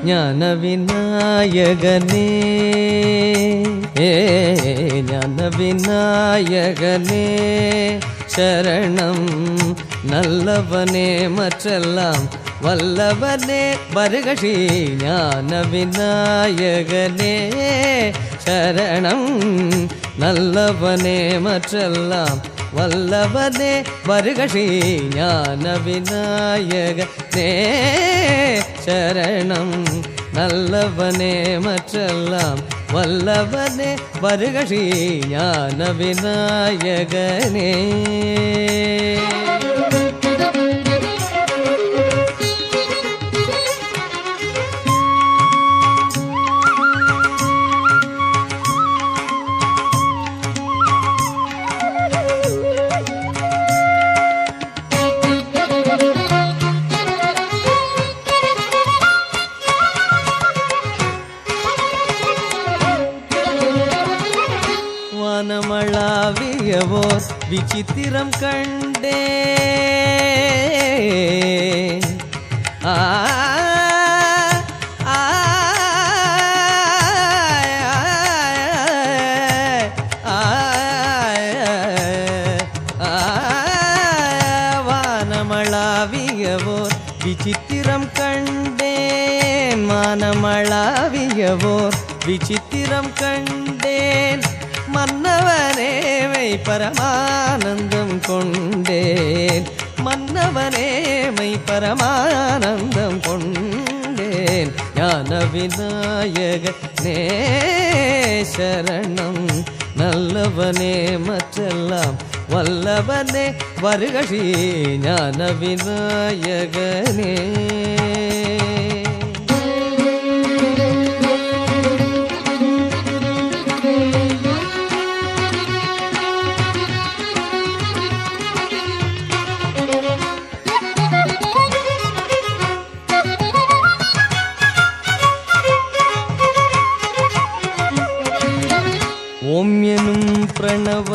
ஞான விநாயகனே ஞான விநாயகனே சரணம் நல்லவனே மற்றெல்லாம் வல்லவனே வருக ஸ்ரீ ஞான விநாயகனே சரணம் நல்லவனே மற்றெல்லாம் வல்லவனே வருக ஸ்ரீ ஞான விநாயகனே சரணம் நல்லவனே மற்றெல்லாம் வல்லவனே வருக ஸ்ரீ ஞான விநாயகனே வானமளாவியவோர் விசித்திரம் கண்டே வானமளாவியவோர் விசித்திரம் கண்டேன் வானமளாவியவோர் விசித்திரம் கண்டேன் மன்னவனேமை பரமானந்தம் கொண்டேன் மன்னவனேமை பரமானந்தம் கொண்டேன் ஞான விநாயகனே சரணம் நல்லவனே மற்றெல்லாம் வல்லவனே வருக ஸ்ரீ ஞான விநாயகனே ஓம் எனும் பிரணவ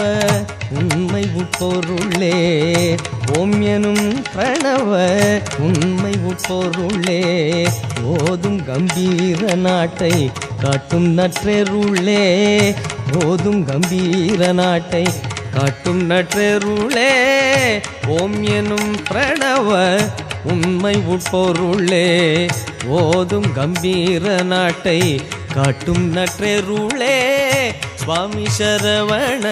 உண்மை உட்பொருளே ஓம் எனும் பிரணவ உண்மை உட்பொருளே ஓதும் கம்பீர நாட்டை காட்டும் நற்றெருளே ஓதும் கம்பீர நாட்டை காட்டும் நற்றெருளே ஓம் எனும் பிரணவ உண்மை உட்பொருளே ஓதும் கம்பீர நாட்டை காட்டும் நற்றெருளே சுவாமி சரவண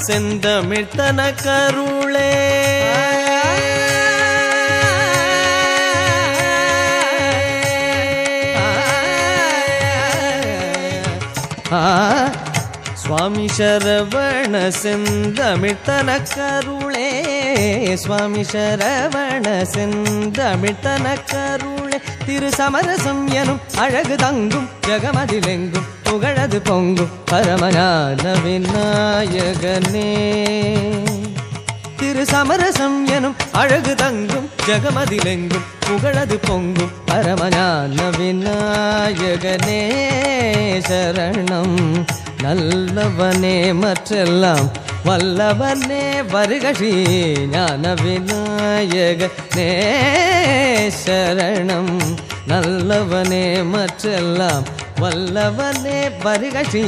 செந்தமிழ்த்தன கருளே சுவாமி சரவண செந்தமிழ்த்தன கருளே சுவாமி சரவண செந்தமிழ்த்தன கருளே திரு சமரசம் எனும் அழகு தங்கும் ஜெகமதிலெங்கும் புகழது பொங்கும் பரமஞான விநாயகனே திரு சமரசம் எனும் அழகு தங்கும் ஜெகமதிலெங்கும் புகழது பொங்கும் பரமஞான விநாயகனே சரணம் நல்லவனே மற்றெல்லாம் வல்லவனே வருக ஸ்ரீ ஞான விநாயகனே சரணம் நல்லவனே மற்றெல்லாம் வல்லவனே வருக ஸ்ரீ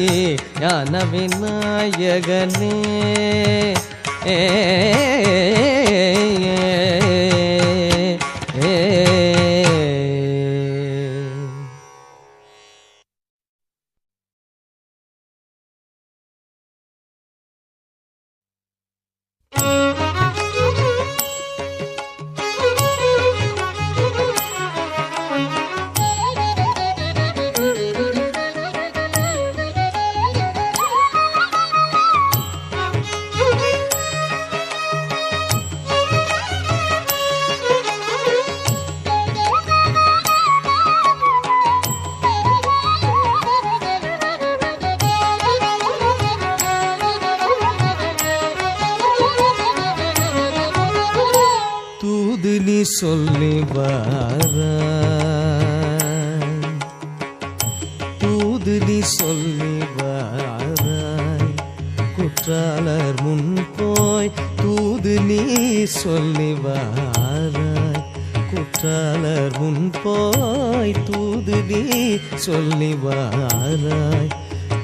ஞான விநாயகனே சொல்லி வாராய் தூது நீ சொல்லி வாராய் குற்றாலர் முன் போய் தூது நீ சொல்லி வாராய் குற்றாலர் முன் போய் தூது நீ சொல்லி வாராய்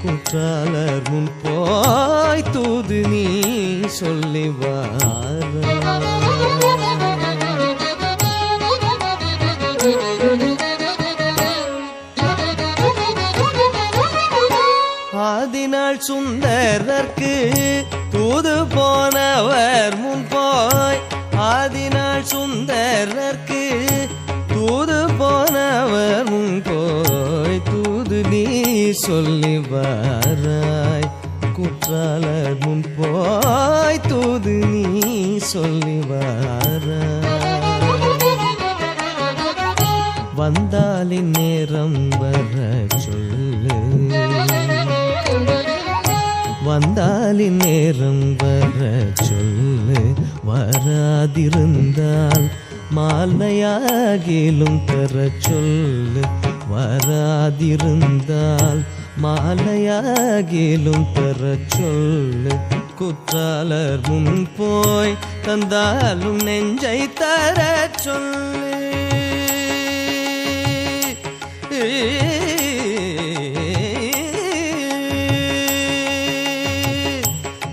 குற்றாலர் முன் போய் தூது நீ சொல்லி வாராய் ஆதிநாள் சுந்தரர்க்கு தூது போனவர் முன் போய் ஆதிநாள் சுந்தரர்க்கு தூது போனவர் முன் போய் தூது நீ சொல்லி வாராய் குற்றாலர் முன் போய் தூது நீ சொல்லி வாராய் வந்தாலின் நேரம் வர சொல்லு வந்தாலின் நேரம் வர சொல்லு வராதிருந்தால் மாலையாகிலும் தர சொல்லு வராதிருந்தால் மாலையாகிலும் தர சொல்லு குற்றாலர் முன் போய் தந்தாலும் நெஞ்சை தர சொல்லு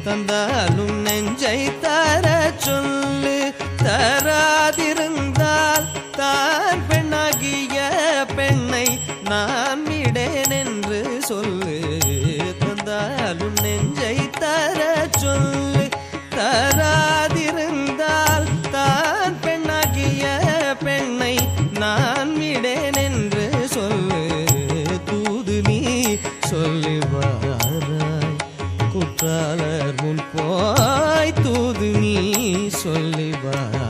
தந்தாலும் நெஞ்சை தர சொல்லு தராதிருந்தால் தான் பெண்ணாகிய பெண்ணை நான் விடேன் என்று சொல்லு தந்தாலும் நெஞ்சை தர சொல்லு தராதிருந்தால் தான் பெண்ணாகிய பெண்ணை நான் விடேன் என்று சொல்லு தூது நீ சொல்லி வாராய் குற்றாலர் முன் போய் தூது நீ சொல்லி வாராய்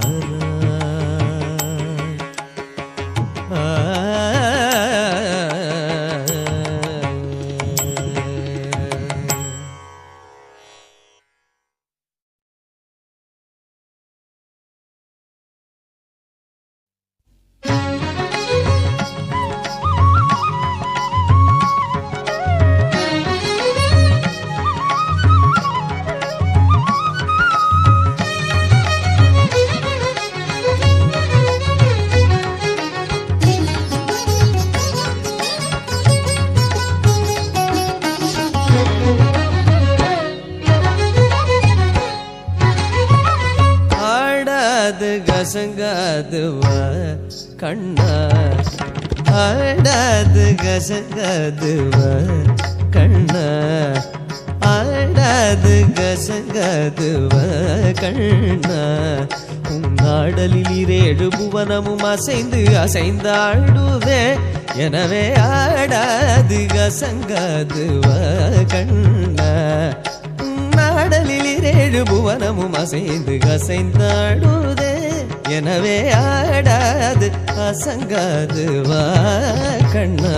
கசங்காதுவா கண்ணா ஆடாது கசங்காதுவா கண்ணா ஆடாது கசங்காதுவா கண்ணா உன்னாடலில் இரேழு புவனமும் அசைந்து அசைந்தாடுதே எனவே ஆடாது கசங்காதுவா கண்ணா நாடலில் இரேழு புவனமும் அசைந்து அசைந்தாடுதே எனவே ஆடாது அசங்காது வா கண்ணா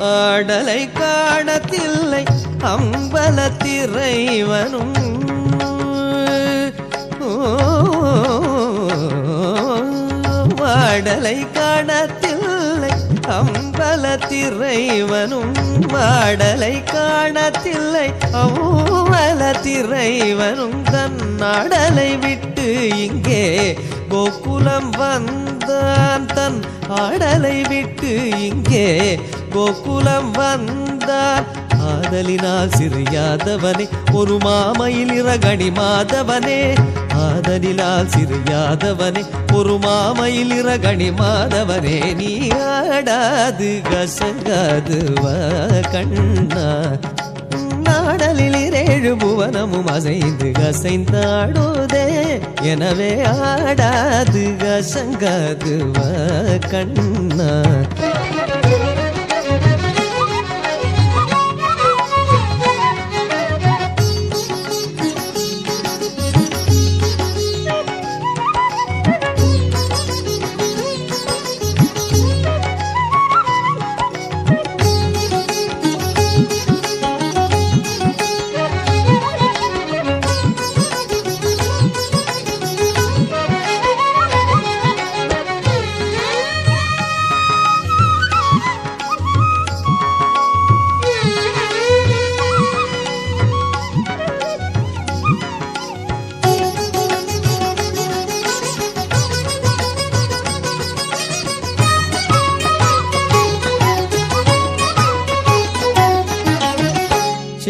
ஆடலை காணத்தில்லை அம்பலத்திறைவனும் ஆடலை காணத்தில்லை அம்பலத்திறைவனும் ஆடலை காணத்தில்லை அம்பலத்திறைவனும் தன் ஆடலை விட்டு இங்கே கோகுலம் வந்தான் தன் ஆடலை விட்டு இங்கே கோகுலம் வந்தார் ஆதலினால் சிறியாதவனே ஒரு மாமையில் இரகணி மாதவனே ஆதலினால் சிறியாதவனே ஒரு மாமையில் இரகணி மாதவனே நீ ஆடாது கசங்காது வா கண்ணா நாடலில் இரேழு புவனமும் அசைந்து அசைந்தாடுதே எனவே ஆடாது கசங்காது வா கண்ணா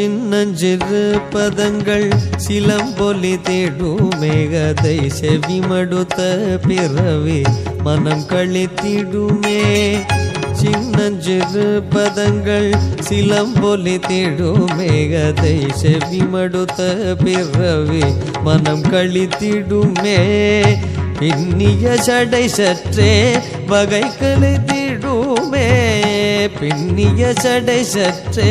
சின்னஞ்சிறு பதங்கள் சிலம்பொலி தேடுமே அதை செவிமடுத்த பிறவி மனம் கழித்திடுமே சின்னஞ்சிறு பதங்கள் சிலம்பொலி தேடுமே அதை செவிமடுத்த பிறவி மனம் கழித்திடுமே பின்னிய சடை சற்றே வகை கலைத்திடுமே பின்னிய சடை சற்றே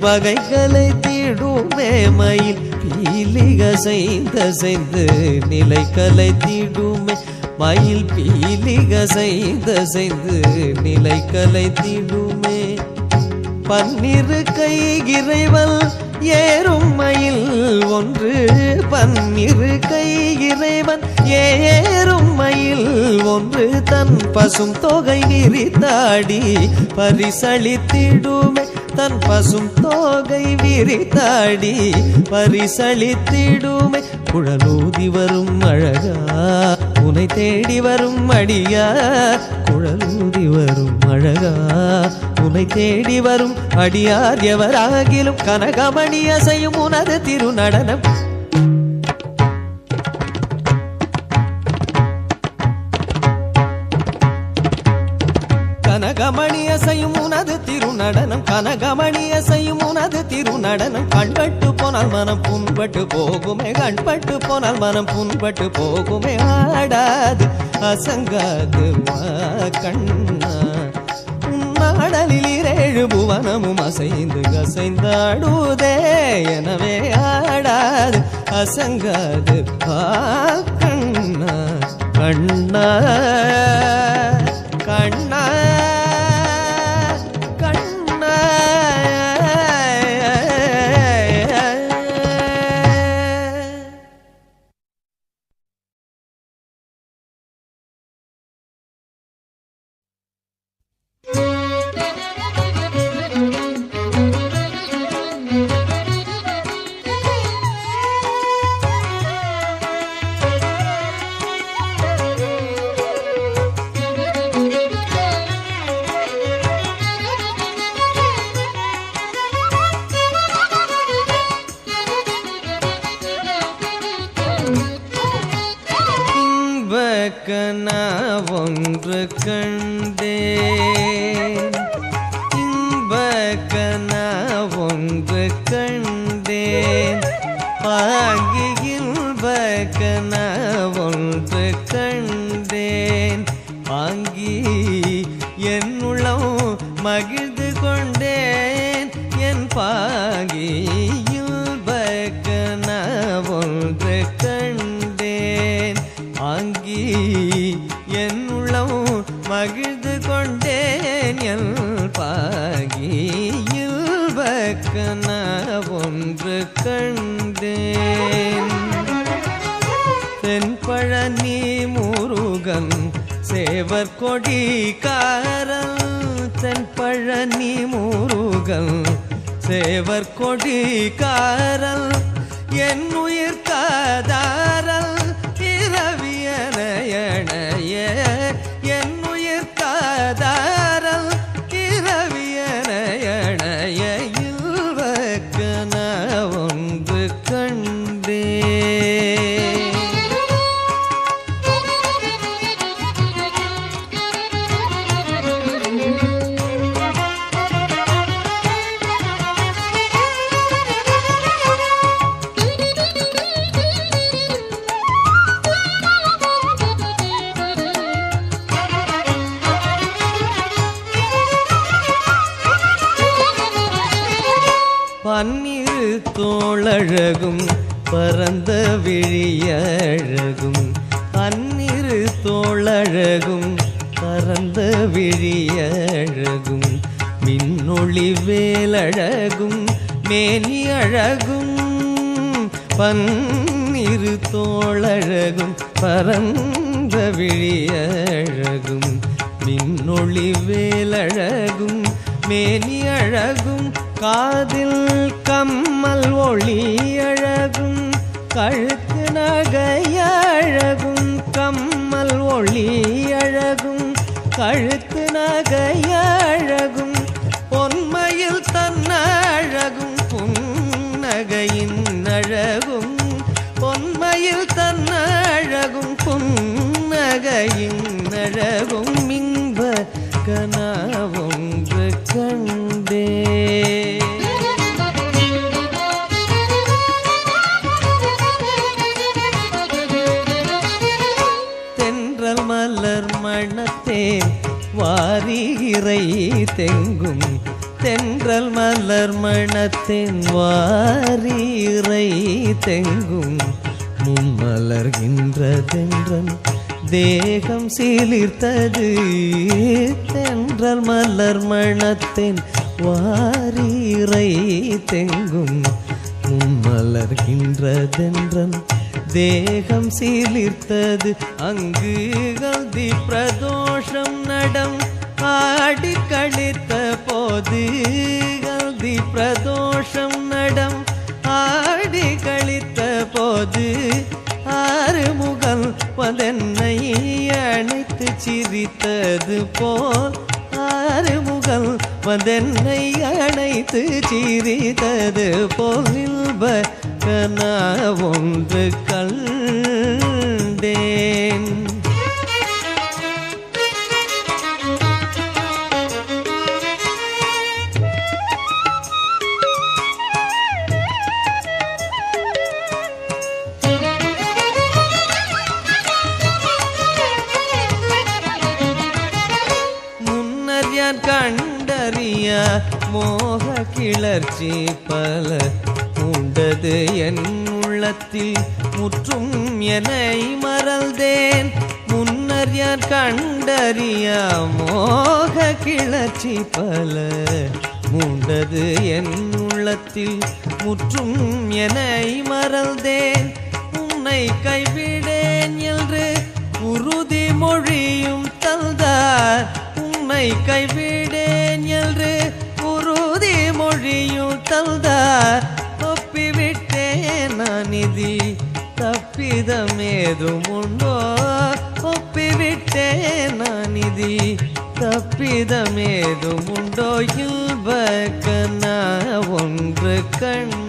வகை கலைத்திடுமே மயில் பீலிக செய்து நிலை கலைத்திடுமே மயில் பீலிக செய்து நிலை கலைத்திடுமே பன்னிரு கை இறைவன் ஏறும் மயில் ஒன்று பன்னிரு கை இறைவன் ஏறும் மயில் ஒன்று தன் பசும் தொகை விரித்தாடி பரிசளித்திடுமே தன் பசும் தோகை விரித்தாடி பரிசளித்திடுமே குழலூதி வரும் அழகா உனை தேடி வரும் அடியா குழலூதி வரும் அழகா உனை தேடி வரும் அடியார் எவராகிலும் கனகமணி அசையும் உனது திருநடனம் கனகமணி அசையும் உனது திருநடனம் கனகமணி அசையும் உனது திருநடனம் கண்பட்டு போனால் மனம் புண்பட்டு போகுமே கண்பட்டு போனால் மனம் புண்பட்டு போகுமே ஆடாது அசங்காது கண்ணா உன்னாடலில் 7 புவனமும் அசைந்து அசைந்தாடுதே எனவே ஆடாது அசங்காது கண்ணா கண்ணா கண்ணா ஒன்று கண்டேன் இன்பக்கனா ஒன்று கண்டேன் பாங்கி இன்பக்கனா ஒன்று கண்டேன் பாங்கி என் உள்ளம் மகிழ்ந்து கொண்டேன் என் பாங்கி இன்பக்கனா ஒன்று கண்டேன் பாங்கி என் உள்ளம் மகிழ்ந்து கொண்டேன் என் பாகியில் பக்கன ஒன்று கண்டேன் தென்பழனி முருகன் சேவர் கொடிக்காரன் தென்பழனி முருகன் சேவர் கொடிக்காரன் என் உயிர் காதாரல் இரவியனைய என் உயிர் காதாரல் இரவியனைய இல்வக்கன ஒன்று கண்டே பன்னிரு தோளழகும் பரந்த விழியழகும் பன்னிரு தோளழகும் பரந்த விழியழகும் மின்னொளி வேலழகும் மேனி அழகும் பன்னிரு தோளழகும் பரந்த விழியழகும் மின்னொளி வேலழகும் மேனி அழகும் காதில் கம்மல் ஒளி அழகும் கழுத்து நகையழகும் கம்மல் ஒளி அழகும் கழுத்து நகையழகும் பொன்மையில் தன்னழகும் இன்னழகும் இன்ப கனாவொன்று கண்டே. தென்றல் மலர் மணத்தேன் வாரியிறை தெங்கும், தென்றல் மலர் மணத்தேன் வாரியிறை தெங்கும், முன்மலர்கின்றதென்றன் தேகம் சீலிர்த்தது. தென்றல் மலர் மணத்தேன் வாரியிறை தெங்கும், முன்மலர்கின்றதென்றன் தேகம் சீலிர்த்தது. அங்கு கல்தி பிரதோஷம் நடம் ஆடி கழித்த போது, கல்தி பிரதோஷம் நடம் ஆடி கழித்த போது, ஆறுமுகன் வந்தென்னை அணைத்து சிரித்தது போல், ஆறுமுகன் வந்தென்னை அணைத்து சிரித்தது போல் இன்ப கனாவொன்று கண்டேன். முன்னர் யான் கண்டறிய மோக கிளர்ச்சி பல உண்டது என் உள்ளத்தில் முற்றும் என்னை மறந்தேன். முன்னர் யான் கண்டறிய மோக கிளர்ச்சி பல உண்டது என் உள்ளத்தில் முற்றும் என்னை மறந்தேன். உன்னை கைவிடேன் என்று உறுதி மொழியும் தந்தார், உன்னை கைவிடேன் என்று உறுதி மொழியும் தந்தார். ஒப்பிவிட்டேன் நான் நிதி தப்பிதமேதும் உண்டோ, ஒப்பிவிட்டேன் நான் நிதி தப்பிதமேதும் உண்டோ, இல்ப கனாவொன்று கண்டேன்.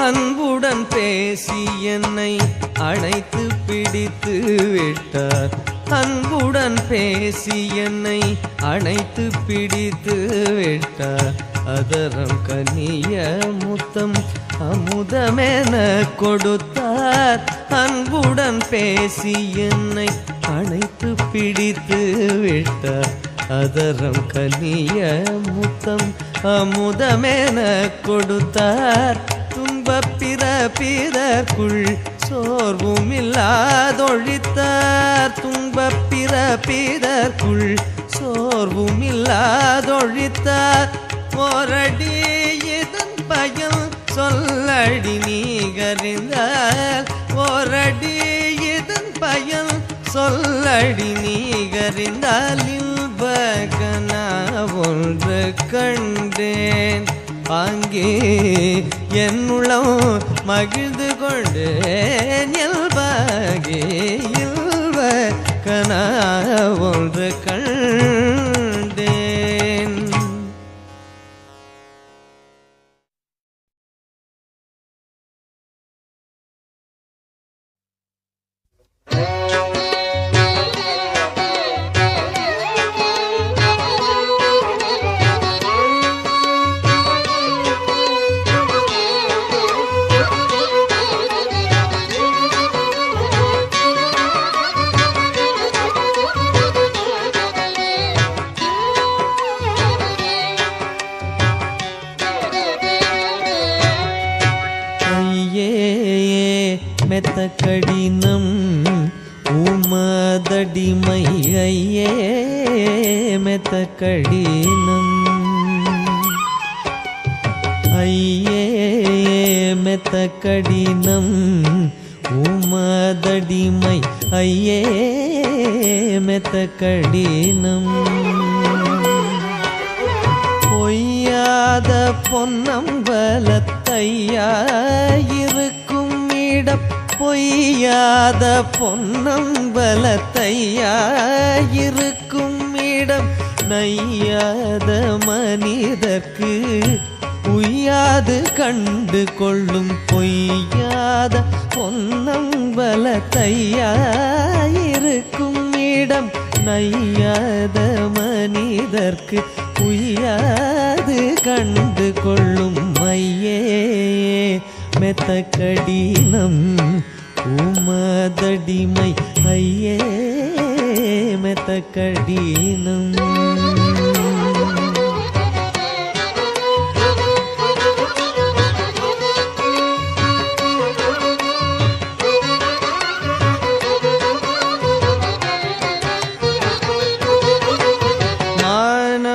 அன்புடன் பேசி என்னை அணைத்து பிடித்து விட்டார், அன்புடன் பேசி என்னை அணைத்து பிடித்து விட்டார். அதரம் கனிய முத்தம் அமுதமென கொடுத்தார், அன்புடன் பேசி என்னை அணைத்து பிடித்து விட்டார். அதரம் கனிய முத்தம் அமுதமென கொடுத்தார். துன்பப் பிறப்பிதற்குள் சோர்வும் இல்லாதொழித்தார், துன்பப் பிறப்பிதற்குள் சோர்வும் இல்லாதொழித்தார். ஓரடி இதன் பயன் சொல்லடி நீகறிந்தார், ஓரடி இதன் பயன் சொல்லடி நீகறிந்தால் இல்ப கனாவொன்று கண்டேன். அங்கே என் உளம் மகிழ்ந்து கொண்டு இயல்பாகி இல்ப கனாவொன்று கண்டேன். மெத்த கடினம் உமதடிமை ஐயே மெத்த கடினம் ஐயே மெத்த கடினம் உமதடிமை ஐயே மெத்த கடினம். பொய்யாத பொன்னம்பலத்தையாயிருக்கும் பொய்யாத பொன்னம்பலத்தையாயிருக்கும் இடம் நையாத மனிதர்க்கு உய்யாது கண்டு கொள்ளும் பொய்யாத பொன்னம்பலத்தையாயிருக்கும் இடம் நையாத மனிதர்க்கு உய்யாது கண்டு கொள்ளும் மையே மெத்த கடினம் உமதடிமை ஐயே மெத்த கடினம்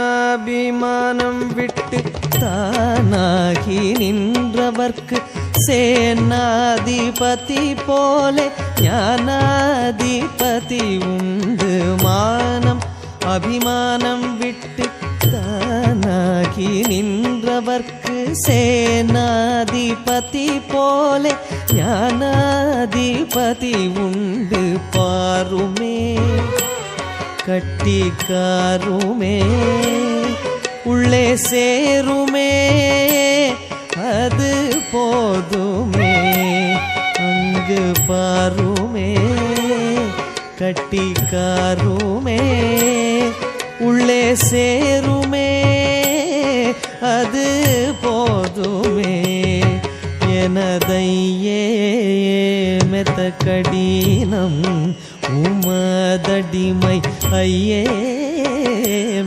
மானாபிமானம் விட்டு தானாகி நின்றவர்க்கு சேனாதிபதி போலே ஞானாதிபதி உண்டு. மானம் அபிமானம் விட்டு தானாகி நின்றவர்க்கு சேனாதிபதி போலே ஞானாதிபதி உண்டு. பாருமே கட்டிக்காருமே உள்ளே சேருமே அது போதுமே. அங்கு பாருமே கட்டிக்காருமே உள்ளே சேருமே அது போதுமே. எனதையே மெத்த கடினம் உமதடிமை ஐயே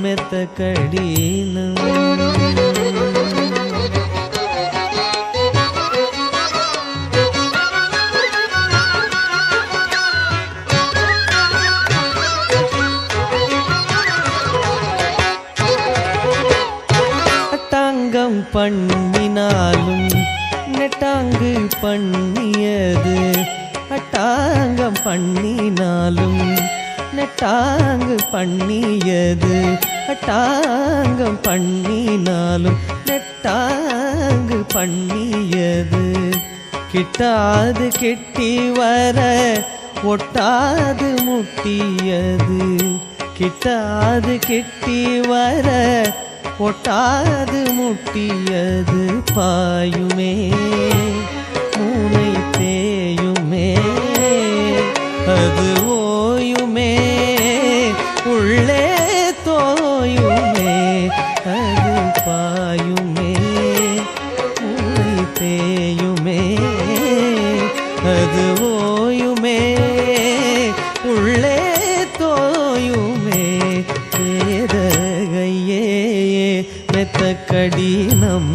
மெத்த கடினம். அட்டாங்கம் பண்ணினாலும் நெட்டாங்கு பண்ணியது. அட்டாங்கம் பண்ணினாலும் நெட்டாங்கு பண்ணியது. அட்டாங்கம் பண்ணினாலும் நெட்டாங்கு பண்ணியது. கிட்டாது கிட்டி வர ஒட்டாது முட்டியது. கிட்டாது கிட்டி வர ஒட்டாது முட்டியது. பாயுமே மூனை தேயுமே அது ஓயுமே உள்ளே தோயுமே. அது பாயுமே மூனை தேயுமே அது ஓயுமே உள்ளே தோயுமே. வேதகையே மெத்த கடினம்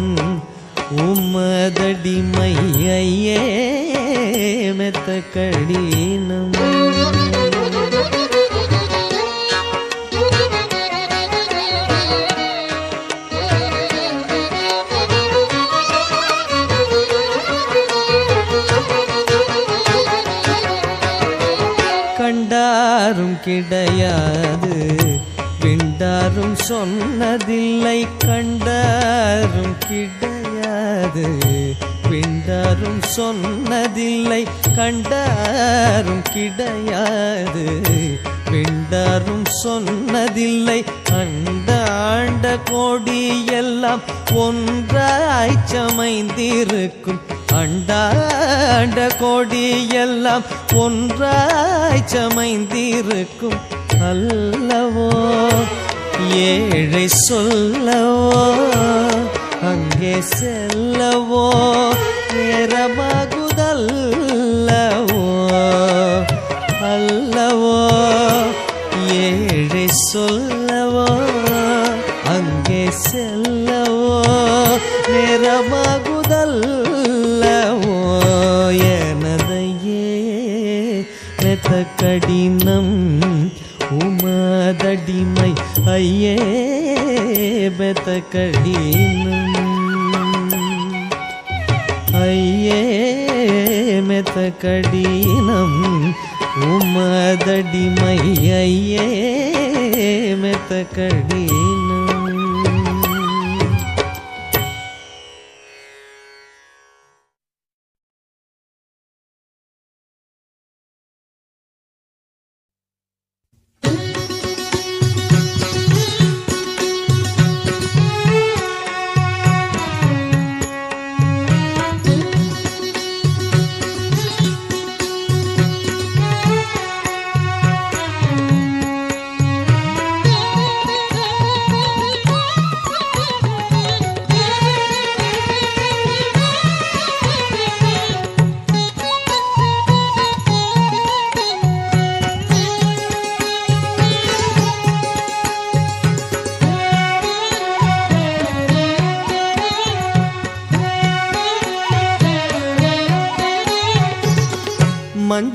உமதடிமை ஐயே மெத்த கடினம். கண்டாரும் கிடையாது விண்டாரும் சொன்னதில்லை. கண்டாரும் கிடையாது விண்டாரும் சொன்னதில்லை. கண்டாரும் கிடையாது விண்டாரும் சொன்னதில்லை. அண்டாண்ட கோடி எல்லாம் ஒன்றாய் சமைந்திருக்கும். அண்டாண்ட கோடி எல்லாம் ஒன்றாய் சமைந்திருக்கும். அல்லவோ ஏழை சொல்லவோ அங்கே செல்லவோ நேரமாகுதல்லவோ. அல்லவோ ஏழை சொல்லவோ அங்கே செல்லவோ நேரமாகுதல்லவோ. எனதையே மெத்த கடினம் உமதடிமை ஐயே மெத்த கடினம் ஐயே மெத்த கடினம் உமதடிமை ஐயே மெத்த கடினம்.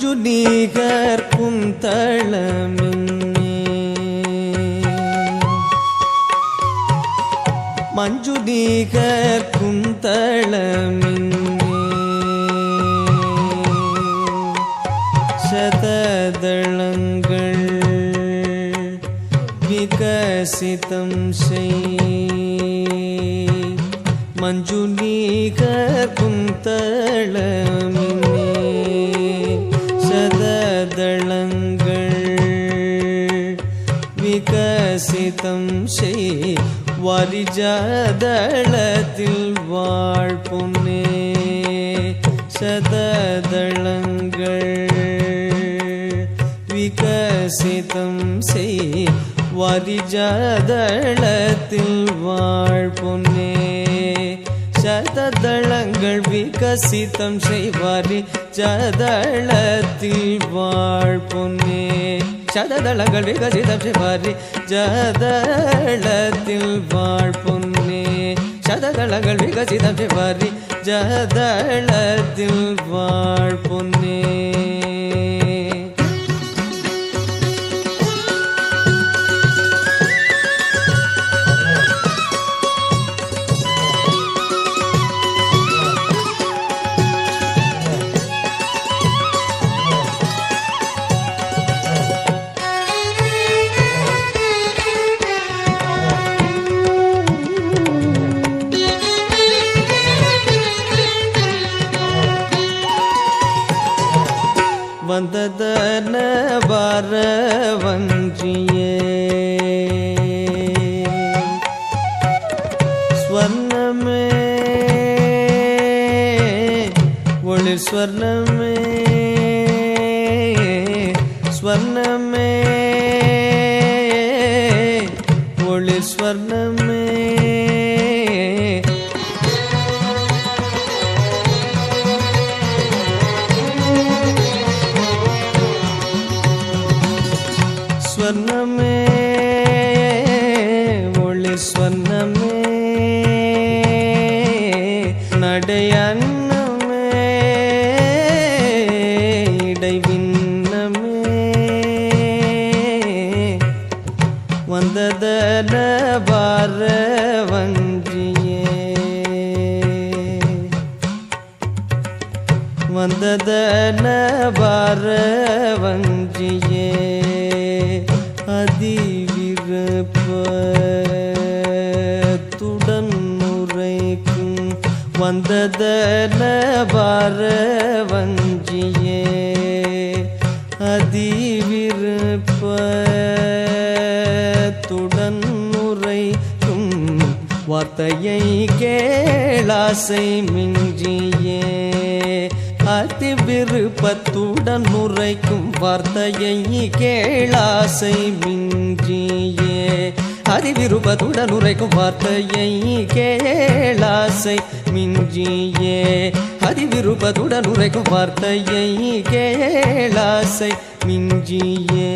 மஞ்சு நீகர் குந்தளமின்னே மஞ்சு நீகர் குந்தளமின்னே சததளங்கள் விகசிதம் செய் மஞ்சு நீகர் குந்தளமின்னே சததளங்கள் விகசிதம் செய் வாரிஜாதளத்தில் வாழ்பொன்னே சததளங்கள் விகசிதம் செய் வாரிஜாதளத்தில் வாழ்பொன்னே சததளங்கள் விகசிதம் செய்வாரி ஜதளத்தில் வாழ்பொன்னே சததளங்கள் விகசிதம் செய்வாரி ஜதளத்தில் வாழ்பொன்னே சததளங்கள் விகசிதம் செய்வாரி ஜதளத்தில் வாழ்பொன்னே வந்ததன பாரவஞ்சியே ஸ்வர்ணமே ஒளிர் ஸ்வர்ணமே ஸ்வர்ணமே ஒளிர் ஸ்வர்ணமே ஸ்வர்ணமே ஒளிர் ஸ்வர்ணமே நடையன்னமே இடைவிண்ணமே வந்ததன பாரவஞ்சியே வந்ததன பாரவஞ்சியே அதிவிருப்பத்துடன் உரைக்கும் வந்ததன பாரவஞ்சியே அதிவிருப்பத்துடன் உரைக்கும் வார்த்தையை கேளாசை மிஞ்சியே அதிவிருப்பத்துடன் உரைக்கும் வார்த்தையை கேளாசை மிஞ்சியே அதிவிருப்பத்துடன் உரைக்கும் வார்த்தையை கேளாசை மிஞ்சியே அதிவிருப்பத்துடன் உரைக்கும் வார்த்தையை கேளாசை மிஞ்சியே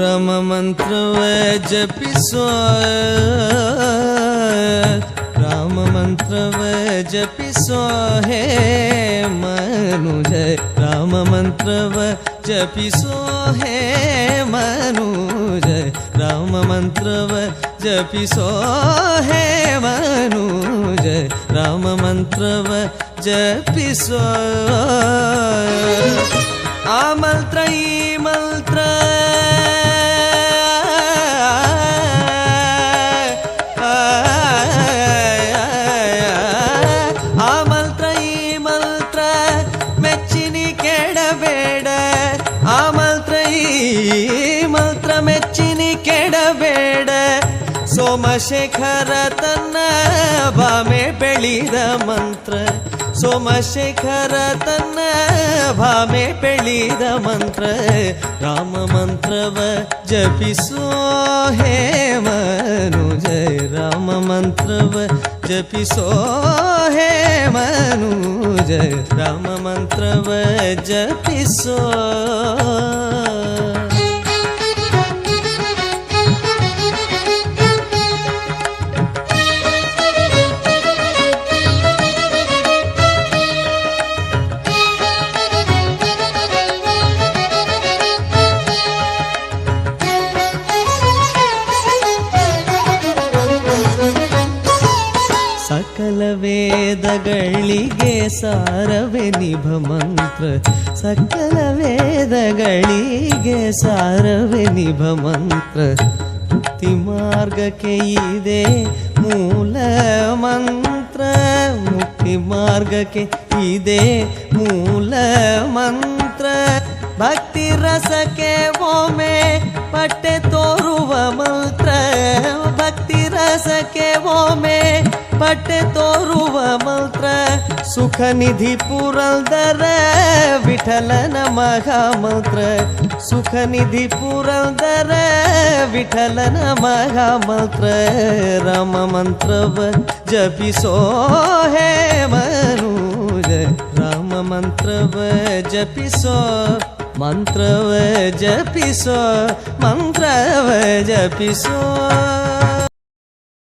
राम मंत्र जपिसो राम मंत्र जपिसो हे मनुज राम मंत्र जपिसो हे मनुज राम मंत्र जपिसो हे मनुज राम मंत्र जपिसो आ मंत्र ई मंत्र ಸೋಮಶೇಖರ ತನ್ನ ಭಾಮೆ ಬೆಳೆದ ಮಂತ್ರ ಸೋಮಶೇಖರ ತನ್ನ ಭಾಮೆ ಬೆಳೆದ ಮಂತ್ರ ರಾಮ ಮಂತ್ರವ ಜಪಿಸೋ ಹೇ ಮನುಜ ರಾಮ ಮಂತ್ರವ ಜಪಿಸೋ ಹೇ ಮನುಜ ರಾಮ ಮಂತ್ರವ ಜಪಿಸೋ ಸಕಲ ವೇದಗಳಿಗೆ ಸಾರವೇ ನಿಭ ಮಂತ್ರ ಸಕಲ ವೇದಗಳಿಗೆ ಸಾರವೇ ನಿಭ ಮಂತ್ರ ಮುಕ್ತಿ ಮಾರ್ಗಕ್ಕೆ ಇದೆ ಮೂಲ ಮಂತ್ರ ಮುಕ್ತಿ ಮಾರ್ಗಕ್ಕೆ ಇದೆ ಮೂಲ ಮಂತ್ರ ಭಕ್ತಿ ರಸಕ್ಕೆ ಒಮ್ಮೆ ಪಟ್ಟೆ ತೋರುವ ಮಂತ್ರ ಭಕ್ತಿ ರಸಕ್ಕೆ ಒಮ್ಮೆ ಪಟ್ಟೆ ತೋರುವ ಮಂತ್ರ ಸುಖ ನಿಧಿ ಪುರಂದರ ವಿಠಲನ ಮಹಾಮಂತ್ರ ಸುಖ ನಿಧಿ ಪುರಂದರ ವಿಠಲನ ಮಹಾಮಂತ್ರ ರಾಮ ಮಂತ್ರವ ಜಪಿಸೋ ಹೇ ಮನುಜ ರಾಮ ಮಂತ್ರವ ಜಪಿಸೋ ಮಂತ್ರವ ಜಪಿಸೋ ಮಂತ್ರವ ಜಪಿಸೋ